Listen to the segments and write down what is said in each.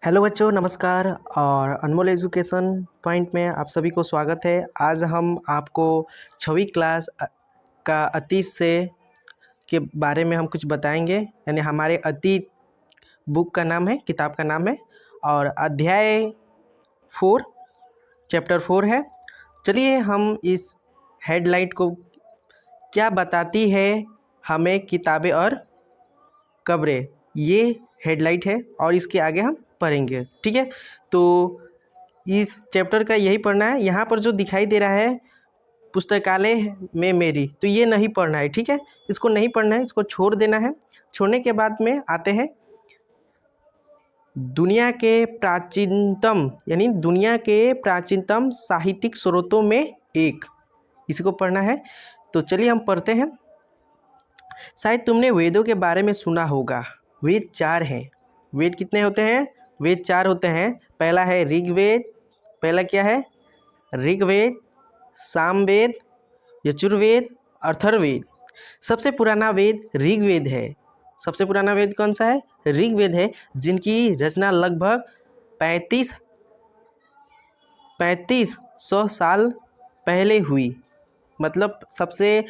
Hello बच्चों, नमस्कार। और अनमोल एजुकेशन पॉइंट में आप सभी को स्वागत है। आज हम आपको 6वीं क्लास का अतीत से के बारे में हम कुछ बताएंगे। यानी हमारे अतीत बुक का नाम है, किताब का नाम है, और अध्याय 4 चैप्टर 4 है। चलिए हम इस हेडलाइट को क्या बताती है हमें किताबें और कब्रें, ये हेडलाइट है और इसके आगे हम पढ़ेंगे। ठीक है, तो इस चैप्टर का यही पढ़ना है। यहाँ पर जो दिखाई दे रहा है पुस्तकालय में मेरी, तो ये नहीं पढ़ना है। ठीक है, इसको नहीं पढ़ना है, इसको छोड़ देना है। छोड़ने के बाद में आते हैं दुनिया के प्राचीनतम, यानी दुनिया के प्राचीनतम साहित्यिक स्रोतों में एक, इसी को पढ़ना है। तो चलिए हम पढ़ते हैं। शायद तुमने वेदों के बारे में सुना होगा। वेद 4 हैं। वेद कितने होते हैं? वेद 4 होते हैं। पहला है ऋग्वेद। पहला क्या है? ऋग्वेद, सामवेद, यजुर्वेद, अथर्ववेद। सबसे पुराना वेद ऋग्वेद है। सबसे पुराना वेद कौन सा है? ऋग्वेद है, जिनकी रचना लगभग 3500 साल पहले हुई। मतलब सबसे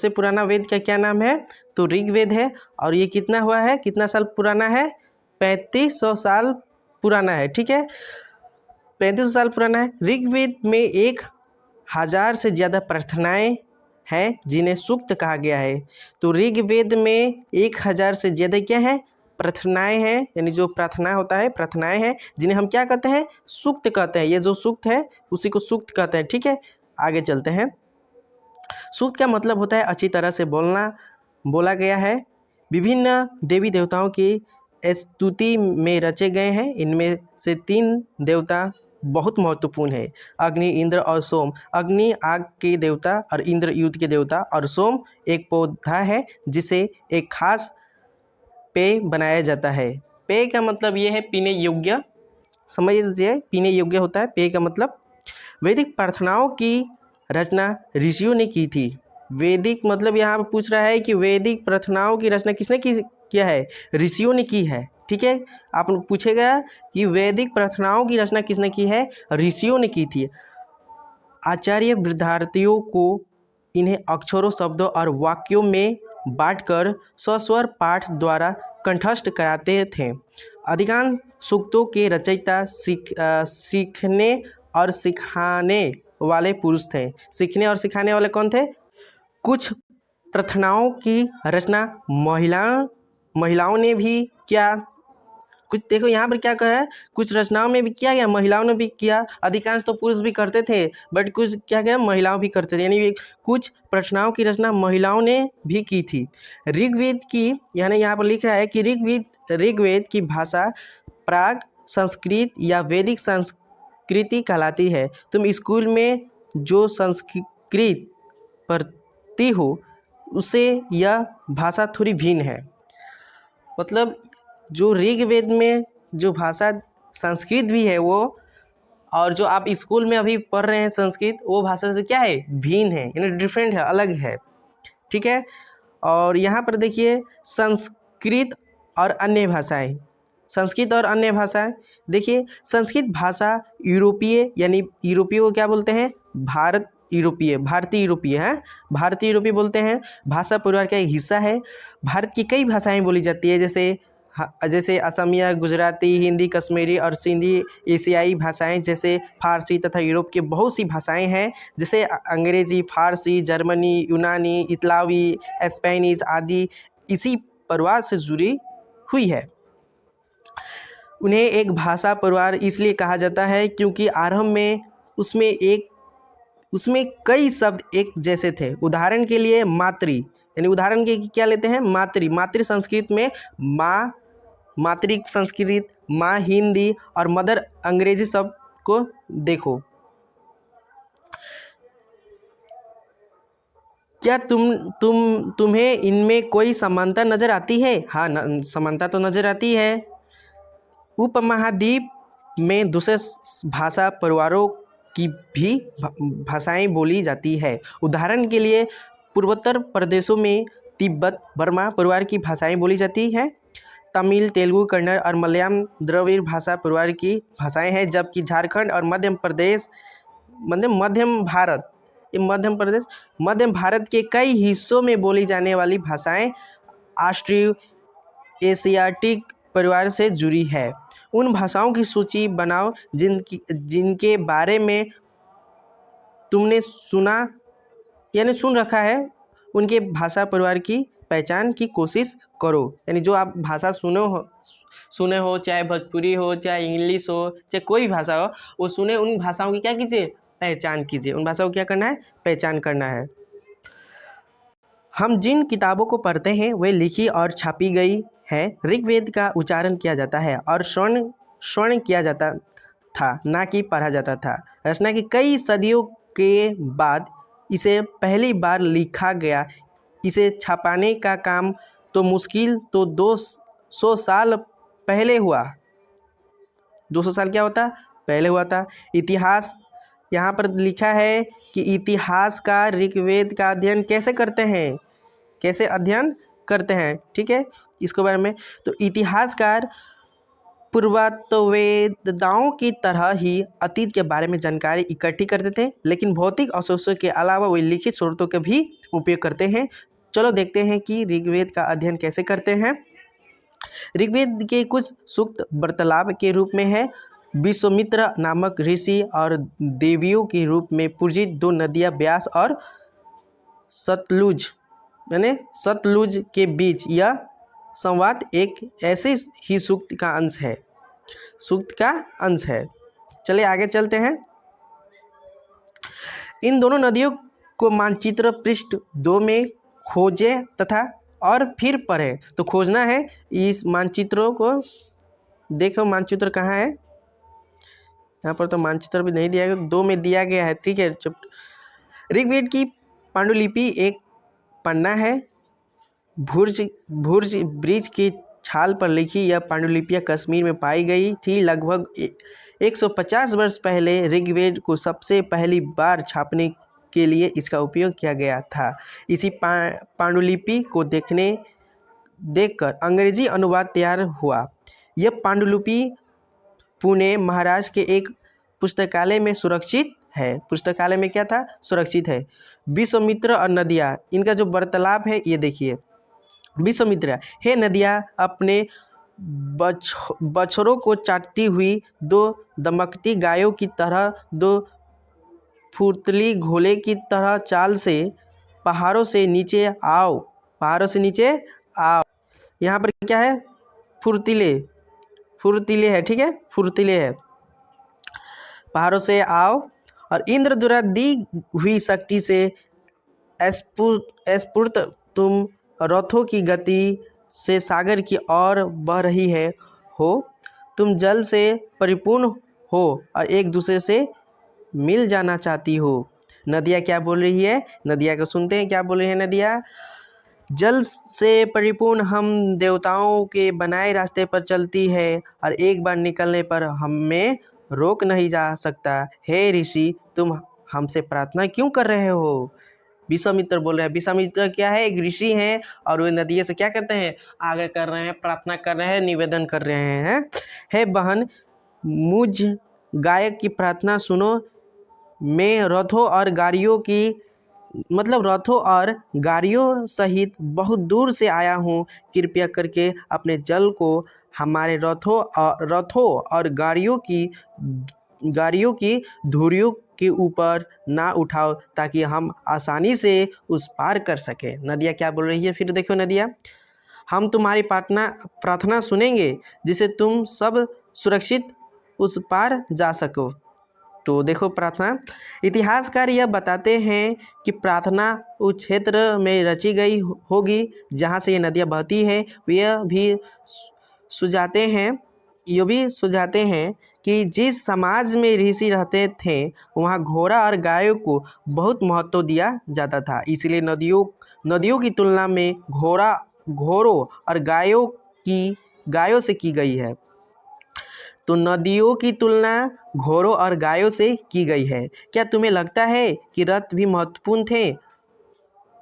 पुराना वेद का क्या नाम है? तो ऋग्वेद है। और ये कितना हुआ है, कितना साल पुराना है? 3500 साल पुराना है। ठीक है, 3500 साल पुराना है। ऋग्वेद में 1000 से ज़्यादा प्रार्थनाएं हैं, जिन्हें सूक्त कहा गया है। तो ऋग्वेद में 1000 से ज़्यादा क्या है? प्रार्थनाएं हैं। यानी जो प्रार्थना होता है, प्रार्थनाएं हैं, जिन्हें हम क्या कहते हैं? सूक्त कहते हैं। ये जो सूक्त है उसी को सूक्त कहते हैं। ठीक है, आगे चलते हैं। सूक्त का मतलब होता है अच्छी तरह से बोलना, बोला गया है। विभिन्न देवी देवताओं की स्तुति में रचे गए हैं। इनमें से 3 देवता बहुत महत्वपूर्ण है: अग्नि, इंद्र और सोम। अग्नि आग के देवता और इंद्र युद्ध के देवता, और सोम एक पौधा है जिसे एक खास पेय बनाया जाता है। पेय का मतलब ये है पीने योग्य, समझिए, पीने योग्य होता है पेय का मतलब। वैदिक प्रार्थनाओं की रचना ऋषियों ने की थी। वैदिक मतलब यहाँ पर पूछ रहा है कि वैदिक प्रार्थनाओं की रचना किसने किया है? ऋषियों ने की है। ठीक है, आप पूछेगा कि वैदिक प्रार्थनाओं की रचना किसने की है? ऋषियों ने की थी। आचार्य विद्यार्थियों को इन्हें अक्षरों, शब्दों और वाक्यों में बांटकर सस्वर पाठ द्वारा कंठस्थ कराते थे। अधिकांश सूक्तों के रचयिता सीखने और सिखाने वाले पुरुष थे। सीखने और सिखाने वाले कौन थे? कुछ प्रार्थनाओं की रचना महिलाओं ने भी किया। कुछ देखो यहाँ पर क्या कहा है, कुछ रचनाओं में भी किया गया, महिलाओं ने भी किया। अधिकांश तो पुरुष भी करते थे, बट कुछ क्या गया, महिलाओं भी करते थे। यानी कुछ प्रार्थनाओं की रचना महिलाओं ने भी की थी। ऋग्वेद की, यानी यहाँ पर लिख रहा है कि ऋग्वेद की भाषा प्राग संस्कृत या वैदिक संस्कृति कहलाती है। तुम स्कूल में जो संस्कृत पढ़ती हो उससे यह भाषा थोड़ी भिन्न है। मतलब जो ऋग्वेद में जो भाषा संस्कृत भी है वो, और जो आप स्कूल में अभी पढ़ रहे हैं संस्कृत, वो भाषा से क्या है? भिन्न है, यानी डिफरेंट है, अलग है। ठीक है, और यहाँ पर देखिए संस्कृत और अन्य भाषाएं। संस्कृत और अन्य भाषाएं, देखिए संस्कृत भाषा यूरोपीय, यानी यूरोपीय को क्या बोलते हैं? भारतीय यूरोपीय है, भारतीय यूरोपीय बोलते हैं। भाषा परिवार का एक हिस्सा है। भारत की कई भाषाएं बोली जाती है, जैसे असमिया, गुजराती, हिंदी, कश्मीरी और सिंधी। एशियाई भाषाएं जैसे फारसी तथा यूरोप की बहुत सी भाषाएं हैं, जैसे अंग्रेजी, फारसी, जर्मनी, यूनानी, इतालवी, स्पेनिश आदि इसी परिवार से जुड़ी हुई है। उन्हें एक भाषा परिवार इसलिए कहा जाता है क्योंकि आरंभ में उसमें कई शब्द एक जैसे थे। उदाहरण के लिए मातृ, यानी उदाहरण के क्या लेते हैं? मातृ संस्कृत में माँ, मातृ संस्कृत माँ हिंदी, और मदर अंग्रेजी शब्द को देखो। क्या तुम्हें इनमें कोई समानता नजर आती है? हाँ, समानता तो नजर आती है। उपमहाद्वीप में दूसरे भाषा परिवारों की भी भाषाएं बोली जाती है। उदाहरण के लिए पूर्वोत्तर प्रदेशों में तिब्बत बर्मा परिवार की भाषाएं बोली जाती हैं। तमिल, तेलुगु, कन्नड़ और मलयालम द्रविड़ भाषा परिवार की भाषाएं हैं, जबकि झारखंड और मध्य भारत के कई हिस्सों में बोली जाने वाली भाषाएं ऑस्ट्रो एशियाटिक परिवार से जुड़ी है। उन भाषाओं की सूची बनाओ जिनके बारे में तुमने सुन रखा है, उनके भाषा परिवार की पहचान की कोशिश करो। यानी जो आप भाषा सुने हो, चाहे भोजपुरी हो, चाहे इंग्लिश हो, चाहे कोई भी भाषा हो, वो सुने, उन भाषाओं की क्या कीजिए, पहचान कीजिए। उन भाषाओं को क्या करना है, पहचान करना है। हम जिन किताबों को पढ़ते हैं वे लिखी और छापी गई है। ऋग्वेद का उच्चारण किया जाता है और श्रवण किया जाता था, ना कि पढ़ा जाता था। रचना की कई सदियों के बाद इसे पहली बार लिखा गया। इसे छापाने का काम तो मुश्किल तो 200 साल पहले हुआ। 200 साल क्या होता, पहले हुआ था। इतिहास, यहाँ पर लिखा है कि इतिहासकार ऋग्वेद का अध्ययन कैसे करते हैं, ठीक है, इसके बारे में। तो इतिहासकार पुरातत्ववेत्ताओं की तरह ही अतीत के बारे में जानकारी इकट्ठी करते थे, लेकिन भौतिक अवशेषों के अलावा वे लिखित स्रोतों का भी उपयोग करते हैं। चलो देखते हैं कि ऋग्वेद का अध्ययन कैसे करते हैं। ऋग्वेद के कुछ सूक्त वार्तालाप के रूप में है। विश्वामित्र नामक ऋषि और देवियों के रूप में पूजित 2 नदियाँ व्यास और सतलुज के बीच यह संवाद एक ऐसे ही सूक्त का अंश है। चलिए आगे चलते हैं। इन दोनों नदियों को मानचित्र पृष्ठ 2 में खोजें तथा और फिर पढ़ें। तो खोजना है इस मानचित्रों को। देखो मानचित्र कहाँ है, यहाँ पर तो मानचित्र भी नहीं दिया गया, 2 में दिया गया है, ठीक है। ऋग्वेद की पांडुलिपि एक पन्ना है। भुर्ज ब्रिज की छाल पर लिखी यह पांडुलिपियाँ कश्मीर में पाई गई थी। लगभग 150 वर्ष पहले ऋग्वेद को सबसे पहली बार छापने के लिए इसका उपयोग किया गया था। इसी पांडुलिपि को देखकर अंग्रेजी अनुवाद तैयार हुआ। यह पांडुलिपि पुणे महाराष्ट्र के एक पुस्तकालय में सुरक्षित है। पुस्तकालय में क्या था, सुरक्षित है। विश्वामित्र और नदियाँ, इनका जो वार्तालाप है ये देखिए। विश्वामित्र, हे नदियाँ, अपने बछड़ों को चाटती हुई 2 दमकती गायों की तरह, 2 फुर्तीली घोड़े की तरह चाल से पहाड़ों से नीचे आओ। यहाँ पर क्या है, फुर्तीले है, ठीक है, फुर्तीले है। पहाड़ों से आओ और इंद्र द्वारा दी हुई शक्ति से स्फूर्त तुम रथों की गति से सागर की ओर बह रही हो। तुम जल से परिपूर्ण हो और एक दूसरे से मिल जाना चाहती हो। नदियाँ क्या बोल रही है, नदियाँ को सुनते हैं क्या बोल रही है नदियाँ। जल से परिपूर्ण हम देवताओं के बनाए रास्ते पर चलती है और एक बार निकलने पर हमें रोक नहीं जा सकता। हे ऋषि, तुम हमसे प्रार्थना क्यों कर रहे हो। विश्वामित्र बोल रहे हैं। विश्वामित्र क्या है, एक ऋषि हैं और वे नदियों से क्या करते हैं, आगे कर रहे हैं, प्रार्थना कर रहे हैं, निवेदन कर रहे हैं। हे बहन, मुझ गायक की प्रार्थना सुनो। मैं रथों और गाड़ियों सहित बहुत दूर से आया हूँ। कृपया करके अपने जल को हमारे रथों और गाड़ियों की धुरियों के ऊपर ना उठाओ, ताकि हम आसानी से उस पार कर सकें। नदियाँ क्या बोल रही है, फिर देखो नदियाँ। हम तुम्हारी प्रार्थना सुनेंगे जिससे तुम सब सुरक्षित उस पार जा सको। तो देखो प्रार्थना, इतिहासकार यह बताते हैं कि प्रार्थना उस क्षेत्र में रची गई होगी जहाँ से ये नदियाँ बहती हैं। यह भी सुझाते हैं कि जिस समाज में ऋषि रहते थे वहाँ घोड़ा और गायों को बहुत महत्व दिया जाता था। इसलिए नदियों की तुलना में घोड़ों और गायों से की गई है। तो नदियों की तुलना घोड़ों और गायों से की गई है। क्या तुम्हें लगता है कि रथ भी महत्वपूर्ण थे?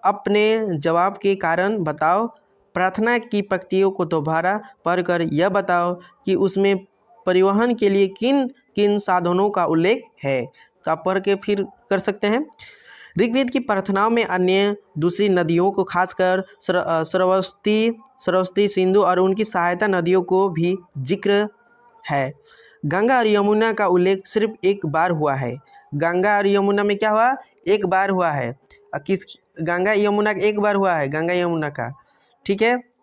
अपने जवाब के कारण बताओ। प्रार्थना की पंक्तियों को दोबारा पढ़कर यह बताओ कि उसमें परिवहन के लिए किन किन साधनों का उल्लेख है। तो आप पढ़ के फिर कर सकते हैं। ऋग्वेद की प्रार्थनाओं में अन्य दूसरी नदियों को खासकर सरस्वती, सिंधु और उनकी सहायता नदियों को भी जिक्र है। गंगा और यमुना का उल्लेख सिर्फ एक बार हुआ है। गंगा और यमुना में क्या हुआ? एक बार हुआ है। किस गंगा यमुना एक बार हुआ है, गंगा यमुना का। ठीक है।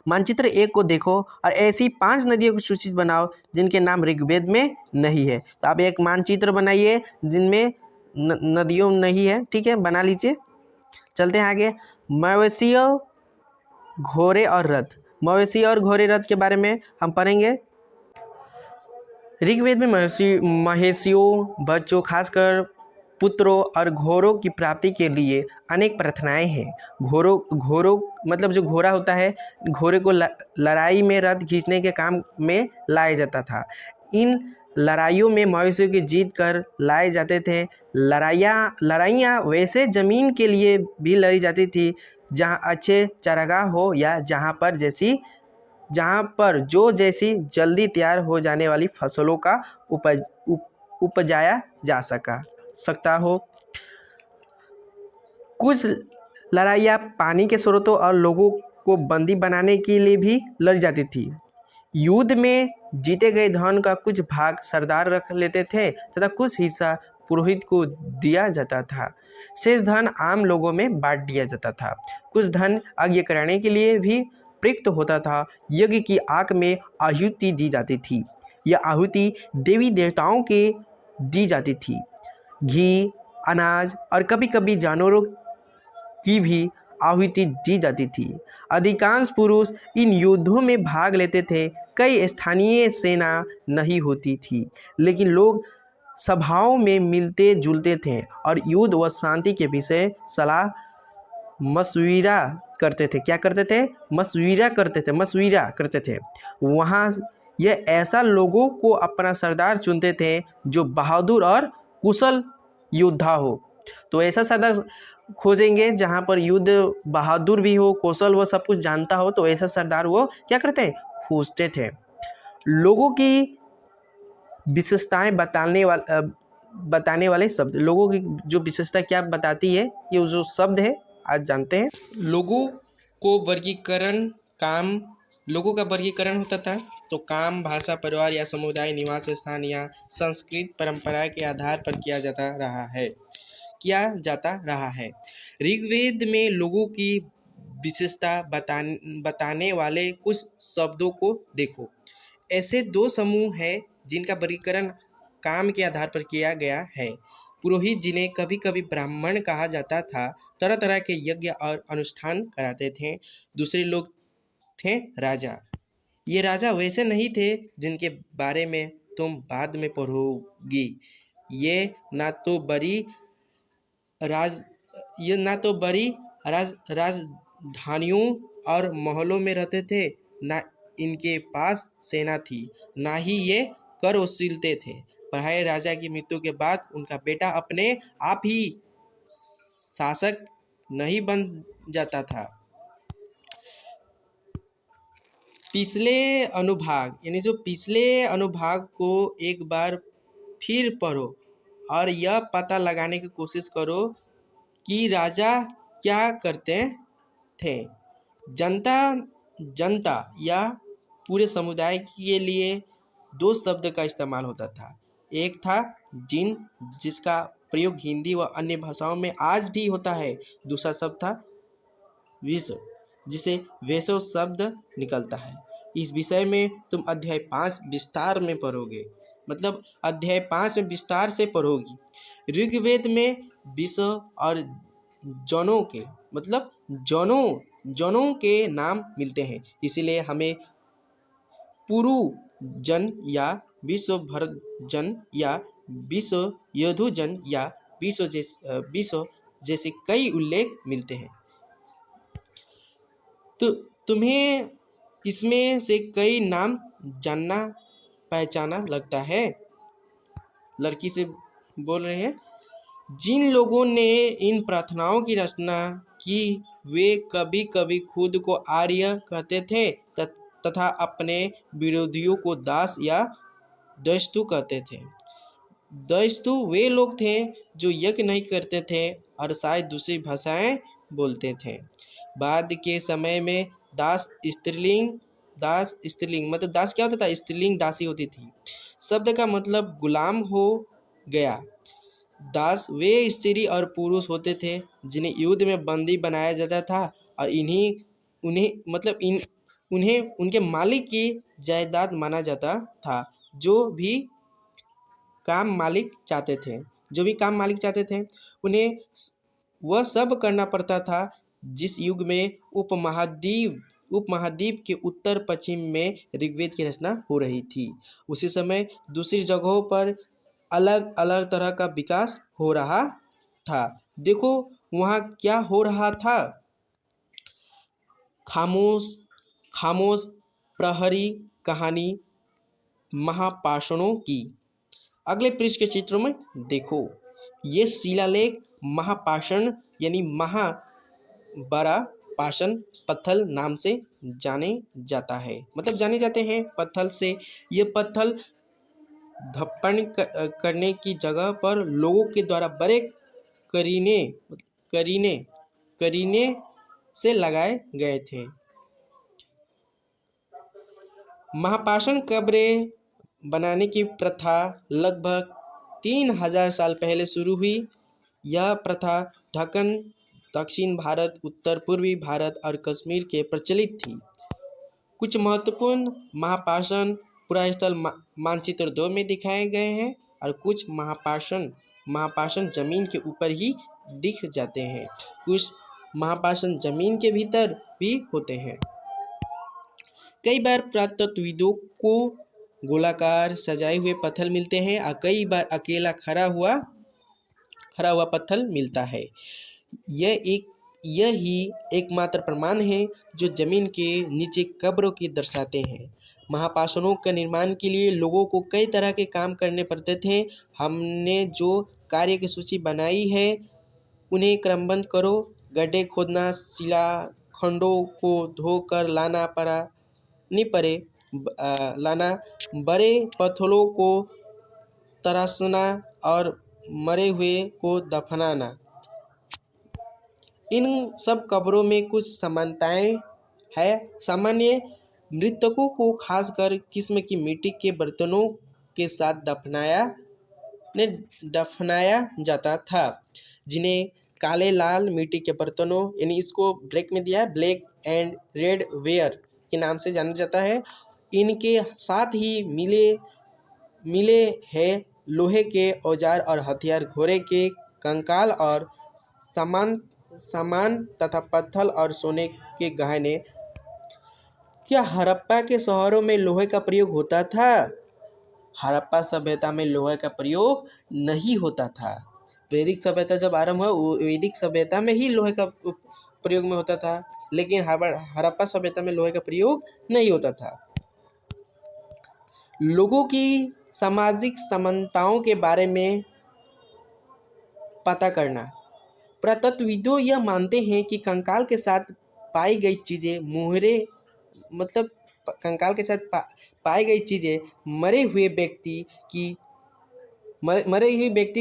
मानचित्र 1 को देखो और ऐसी 5 नदियों की सूची बनाओ जिनके नाम ऋग्वेद में नहीं है। तो आप एक मानचित्र बनाइए जिनमें नदियों नहीं है। ठीक है, बना लीजिए। चलते हैं आगे। मवेशियों, घोड़े और रथ। मवेशी और घोड़े रथ के बारे में हम पढ़ेंगे। ऋग्वेद में महेशियों, बच्चों, खासकर पुत्रों और घोड़ों की प्राप्ति के लिए अनेक प्रार्थनाएं हैं। घोड़ों मतलब जो घोड़ा होता है, घोड़े को लड़ाई में रथ खींचने के काम में लाया जाता था। इन लड़ाइयों में मवेशियों की जीत कर लाए जाते थे। लड़ाइयाँ वैसे ज़मीन के लिए भी लड़ी जाती थी जहाँ अच्छे चारागाह हो या जहाँ पर जो जैसी जल्दी तैयार हो जाने वाली फसलों का उपजाया जा सकता हो। कुछ लड़ाइयाँ पानी के स्रोतों और लोगों को बंदी बनाने के लिए भी लड़ी जाती थी। युद्ध में जीते गए धन का कुछ भाग सरदार रख लेते थे तथा कुछ हिस्सा पुरोहित को दिया जाता था। शेष धन आम लोगों में बांट दिया जाता था। कुछ धन यज्ञ कराने के लिए भी प्रयुक्त होता था। यज्ञ की आग में आहुति दी जाती थी। यह आहुति देवी देवताओं के दी जाती थी। घी, अनाज और कभी कभी जानवरों की भी आहुति दी जाती थी। अधिकांश पुरुष इन युद्धों में भाग लेते थे। कई स्थानीय सेना नहीं होती थी, लेकिन लोग सभाओं में मिलते जुलते थे और युद्ध व शांति के विषय सलाह मशविरा करते थे। क्या करते थे? मशविरा करते थे। वहाँ यह ऐसा लोगों को अपना सरदार चुनते थे जो बहादुर और कुशल योद्धा हो। तो ऐसा सरदार खोजेंगे जहाँ पर युद्ध बहादुर भी हो, कौशल वो सब कुछ जानता हो, तो ऐसा सरदार वो क्या करते हैं? खोजते थे। लोगों की विशेषताएं बताने वाले शब्द। लोगों की जो विशेषता क्या बताती है, ये जो शब्द है आज जानते हैं। लोगों का वर्गीकरण होता था। तो काम, भाषा, परिवार या समुदाय, निवास स्थान या संस्कृत परंपरा के आधार पर किया जाता रहा है। ऋग्वेद में लोगों की विशेषता बताने वाले कुछ शब्दों को देखो। ऐसे 2 समूह हैं जिनका वर्गीकरण काम के आधार पर किया गया है। पुरोहित, जिन्हें कभी कभी ब्राह्मण कहा जाता था, तरह तरह के यज्ञ और अनुष्ठान कराते थे। दूसरे लोग थे राजा। ये राजा वैसे नहीं थे जिनके बारे में तुम बाद में पढ़ोगी। ये ना तो बड़ी राजधानियों और महलों में रहते थे, ना इनके पास सेना थी, ना ही ये कर वसूलते थे। प्राय राजा की मृत्यु के बाद उनका बेटा अपने आप ही शासक नहीं बन जाता था। पिछले अनुभाग को एक बार फिर पढ़ो और यह पता लगाने की कोशिश करो कि राजा क्या करते थे। जनता या पूरे समुदाय के लिए 2 शब्द का इस्तेमाल होता था। एक था जिन, जिसका प्रयोग हिंदी व अन्य भाषाओं में आज भी होता है। दूसरा शब्द था विश्व, जिसे वैश्व शब्द निकलता है। इस विषय में तुम अध्याय 5 विस्तार में पढ़ोगे, मतलब अध्याय 5 में विस्तार से पढ़ोगी। ऋग्वेद में विश्व और जनों के मतलब जनों के नाम मिलते हैं। इसलिए हमें पुरु जन या विश्व भरत जन या विश्व यदु जन या विश्व जैसे कई उल्लेख मिलते हैं। तो तुम्हें इसमें से कई नाम जानना पहचाना लगता है। लड़की से बोल रहे हैं। जिन लोगों ने इन प्रार्थनाओं की रचना की वे कभी कभी खुद को आर्य कहते थे तथा अपने विरोधियों को दास या दैस्तु कहते थे। दैस्तु वे लोग थे जो यज्ञ नहीं करते थे और शायद दूसरी भाषाएं बोलते थे। बाद के समय में दास स्त्रीलिंग मतलब दास क्या होता था, स्त्रीलिंग दासी होती थी, शब्द का मतलब गुलाम हो गया। दास वे स्त्री और पुरुष होते थे जिन्हें युद्ध में बंदी बनाया जाता था और उन्हें उनके मालिक की जायदाद माना जाता था। जो भी काम मालिक चाहते थे उन्हें वह सब करना पड़ता था। जिस युग में उपमहाद्वीप के उत्तर पश्चिम में ऋग्वेद की रचना हो रही थी, उसी समय दूसरी जगहों पर अलग अलग तरह का विकास हो रहा था। देखो वहाँ क्या हो रहा था। खामोश प्रहरी कहानी महापाषाणों की। अगले पृष्ठ के चित्रों में देखो, ये शिलालेख महापाषाण यानी बड़ा पाषाण पत्थर नाम से जाने जाते हैं। पत्थर से ये पत्थर धप्पण करने की जगह पर लोगों के द्वारा बड़े करीने से लगाए गए थे। महापाषाण कब्रें बनाने की प्रथा लगभग 3000 साल पहले शुरू हुई। यह प्रथा ढक्कन, दक्षिण भारत, उत्तर पूर्वी भारत और कश्मीर के प्रचलित थी। कुछ महत्वपूर्ण महापाषाण पुरास्थल मानचित्र 2 में दिखाए गए हैं और कुछ महापाषाण जमीन के ऊपर ही दिख जाते हैं। कुछ महापाषाण जमीन के भीतर भी होते हैं। कई बार पुरातत्वविदों को गोलाकार सजाए हुए पत्थर मिलते हैं और कई बार अकेला खड़ा हुआ पत्थर मिलता है। यही एकमात्र प्रमाण है जो जमीन के नीचे कब्रों की दर्शाते हैं। महापाषाणों के निर्माण के लिए लोगों को कई तरह के काम करने पड़ते थे। हमने जो कार्य की सूची बनाई है उन्हें क्रमबद्ध करो। गड्ढे खोदना, शिलाखंडों को धोकर लाना, बड़े पत्थरों को तराशना और मरे हुए को दफनाना। इन सब कब्रों में कुछ समानताएं हैं। सामान्य मृतकों को खासकर किस्म की मिट्टी के बर्तनों के साथ दफनाया जाता था, जिन्हें काले लाल मिट्टी के बर्तनों यानी इसको ब्लैक में दिया है, ब्लैक एंड रेड वेयर के नाम से जाना जाता है। इनके साथ ही मिले हैं लोहे के औजार और हथियार, घोड़े के कंकाल और सामान तथा पत्थर और सोने के गहने। क्या हड़प्पा के शहरों में लोहे का प्रयोग होता था? हड़प्पा सभ्यता में लोहे का प्रयोग नहीं होता था। वैदिक सभ्यता जब आरंभ हुआ, वैदिक सभ्यता में ही लोहे का प्रयोग में होता था, लेकिन हड़प्पा सभ्यता में लोहे का प्रयोग नहीं होता था। लोगों की सामाजिक समानताओं के बारे में पता करना। पुरातत्वविदों यह मानते हैं कि कंकाल के साथ पाई गई चीज़ें मरे हुए व्यक्ति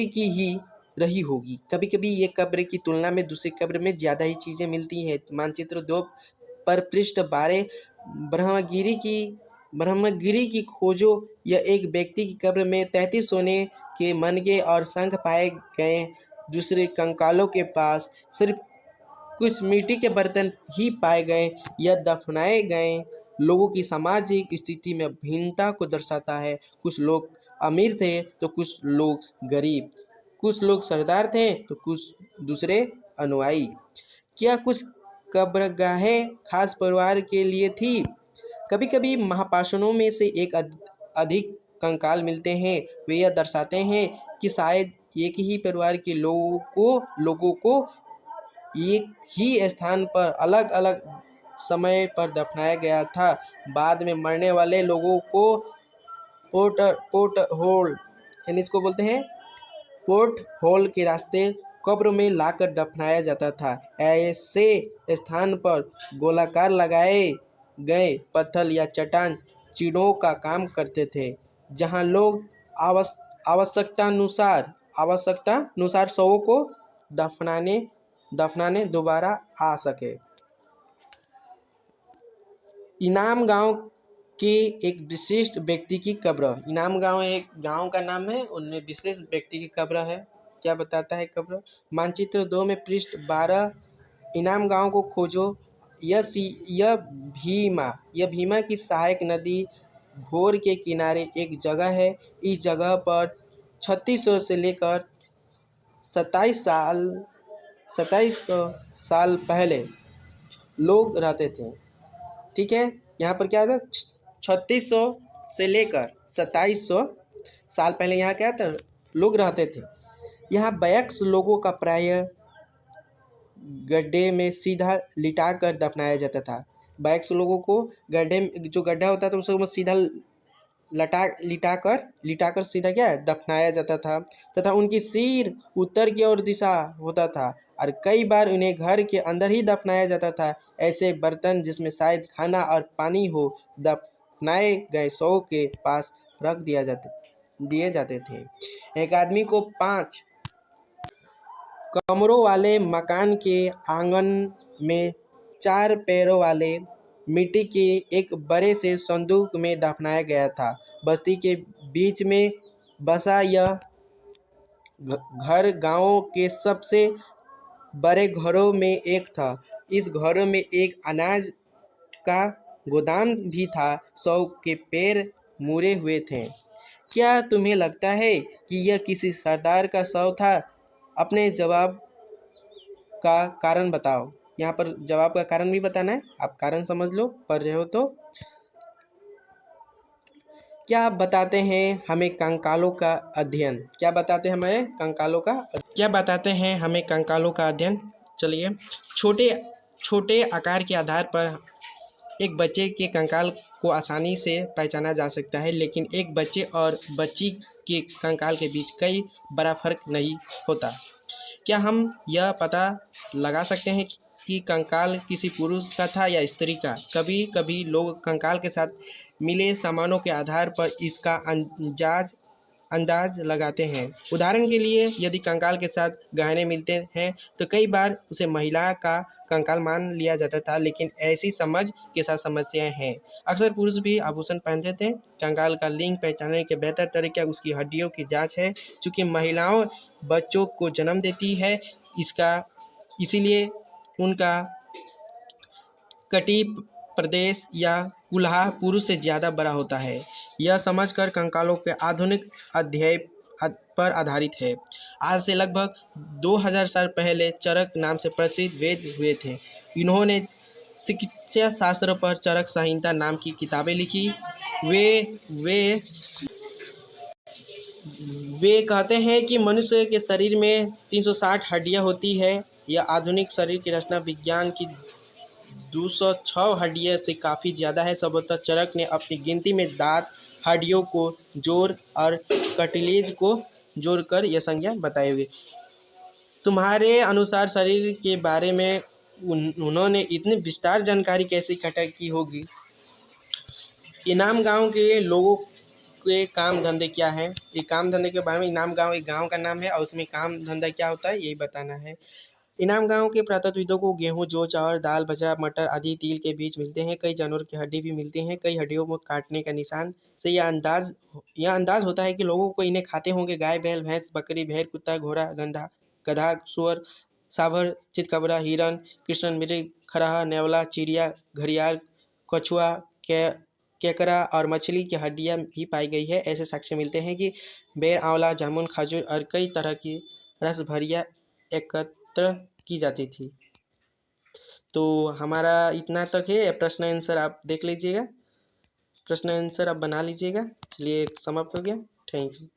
की ही रही होगी। कभी कभी ये कब्र की तुलना में दूसरी कब्र में ज़्यादा ही चीज़ें मिलती हैं। मानचित्र 2 पर पृष्ठ 12 ब्रह्मगिरी की खोजो। यह एक व्यक्ति की कब्र में 33 सोने के मनके और शंख पाए गए। दूसरे कंकालों के पास सिर्फ कुछ मिट्टी के बर्तन ही पाए गए। यह दफनाए गए लोगों की सामाजिक स्थिति में भिन्नता को दर्शाता है। कुछ लोग अमीर थे तो कुछ लोग गरीब, कुछ लोग सरदार थे तो कुछ दूसरे अनुयायी। क्या कुछ कब्रगाहें खास परिवार के लिए थी? कभी कभी महापाषाणों में से एक अधिक कंकाल मिलते हैं। वे यह दर्शाते हैं कि शायद एक ही परिवार के लोगों को एक ही स्थान पर अलग अलग समय पर दफनाया गया था। बाद में मरने वाले लोगों को पोर्ट होल यानी इसको बोलते हैं पोर्ट होल के रास्ते कब्र में लाकर दफनाया जाता था। ऐसे स्थान पर गोलाकार लगाए गए पत्थर या चट्टान चिड़ों का काम करते थे, जहां लोग आवश्यकतानुसार शवों को दफनाने दोबारा आ सके। इनाम गांव के एक विशिष्ट व्यक्ति की कब्र। इनाम गांव एक गांव का नाम है, उनमें विशेष व्यक्ति की कब्र है। क्या बताता है कब्र? मानचित्र 2 में पृष्ठ 12। इनाम गांव को खोजो। यह भीमा की सहायक नदी घोर के किनारे एक जगह है। इस जगह पर 3600 से लेकर 2700 साल पहले लोग रहते थे। ठीक है, यहाँ पर क्या था? 3600 से लेकर 2700 साल पहले यहाँ क्या था? लोग रहते थे। यहाँ वयस्क लोगों का प्रायः गड्ढे में सीधा लिटाकर दफनाया जाता था। वयस्क लोगों को गड्ढे में, जो गड्ढा होता था उसको सीधा लिटाकर सीधा क्या है? दफनाया जाता था, तथा उनकी सिर उत्तर की ओर दिशा होता था और कई बार उन्हें घर के अंदर ही दफनाया जाता था। ऐसे बर्तन जिसमें शायद खाना और पानी हो, दफनाए गए शवों के पास रख दिए जाते थे। एक आदमी को 5 कमरों वाले मकान के आंगन में 4 पैरों वाले मिट्टी के एक बड़े से संदूक में दफनाया गया था। बस्ती के बीच में बसा यह घर गांव के सबसे बड़े घरों में एक था। इस घरों में एक अनाज का गोदाम भी था। शव के पैर मुड़े हुए थे। क्या तुम्हें लगता है कि यह किसी सरदार का शव था? अपने जवाब का कारण बताओ। यहाँ पर जवाब का कारण भी बताना है, आप कारण समझ लो, पढ़ रहे हो तो। क्या बताते हैं हमें कंकालों का अध्ययन? क्या बताते हैं हमें कंकालों का अध्ययन? चलिए, छोटे आकार के आधार पर एक बच्चे के कंकाल को आसानी से पहचाना जा सकता है, लेकिन एक बच्चे और बच्ची के कंकाल के बीच कई बड़ा फर्क नहीं होता। क्या हम यह पता लगा सकते हैं कि कंकाल किसी पुरुष का था या स्त्री का? कभी कभी लोग कंकाल के साथ मिले सामानों के आधार पर इसका अंदाज लगाते हैं। उदाहरण के लिए, यदि कंकाल के साथ गहने मिलते हैं तो कई बार उसे महिला का कंकाल मान लिया जाता था, लेकिन ऐसी समझ के साथ समस्याएं हैं। अक्सर पुरुष भी आभूषण पहनते थे। कंकाल का लिंग पहचानने के बेहतर तरीका उसकी हड्डियों की जांच है। चूँकि महिलाओं बच्चों को जन्म देती है, इसीलिए उनका कटी प्रदेश या कुल्हा पुरुष से ज़्यादा बड़ा होता है। यह समझकर कंकालों के आधुनिक अध्ययन पर आधारित है। आज से लगभग 2000 साल पहले चरक नाम से प्रसिद्ध वैद्य हुए थे। इन्होंने चिकित्सा शास्त्र पर चरक संहिता नाम की किताबें लिखी। वे कहते हैं कि मनुष्य के शरीर में 360 हड्डियां होती है। यह आधुनिक शरीर की रचना विज्ञान की 206 हड्डियों से काफ़ी ज़्यादा है। संभवतः चरक ने अपनी गिनती में दांत, हड्डियों को जोड़ और कार्टिलेज को जोड़कर यह संख्या बताई हुई। तुम्हारे अनुसार शरीर के बारे में उन्होंने इतनी विस्तार जानकारी कैसे इकट्ठा की होगी? इनाम गांव के लोगों के काम धंधे क्या है? ये काम धंधे के बारे में, इनाम गांव एक गांव का नाम है और उसमें काम धंधा क्या होता है यही बताना है। इनाम गांव के पुरातत्वविदों को गेहूं, जौ, चावल, दाल, बाजरा, मटर आदि तिल के बीज मिलते हैं। कई जानवरों की हड्डी भी मिलती हैं। कई हड्डियों में काटने का निशान से यह अंदाज होता है कि लोगों को इन्हें खाते होंगे। गाय, बैल, भैंस, बकरी, भेड़, कुत्ता, घोड़ा, गधा, सुअर, सांभर, चितकबरा, हिरन, कृष्ण मृग, खरहा, नेवला, चिड़िया, घड़ियाल, कछुआ, केकड़ा और मछली की हड्डियां भी पाई गई है। ऐसे साक्ष्य मिलते हैं कि बेर, आंवला, जामुन, खजूर और कई तरह की रस भरियां एकत्र की जाती थी। तो हमारा इतना तक है। प्रश्न आंसर आप देख लीजिएगा, प्रश्न आंसर आप बना लीजिएगा। चलिए, समाप्त हो गया। Thank you.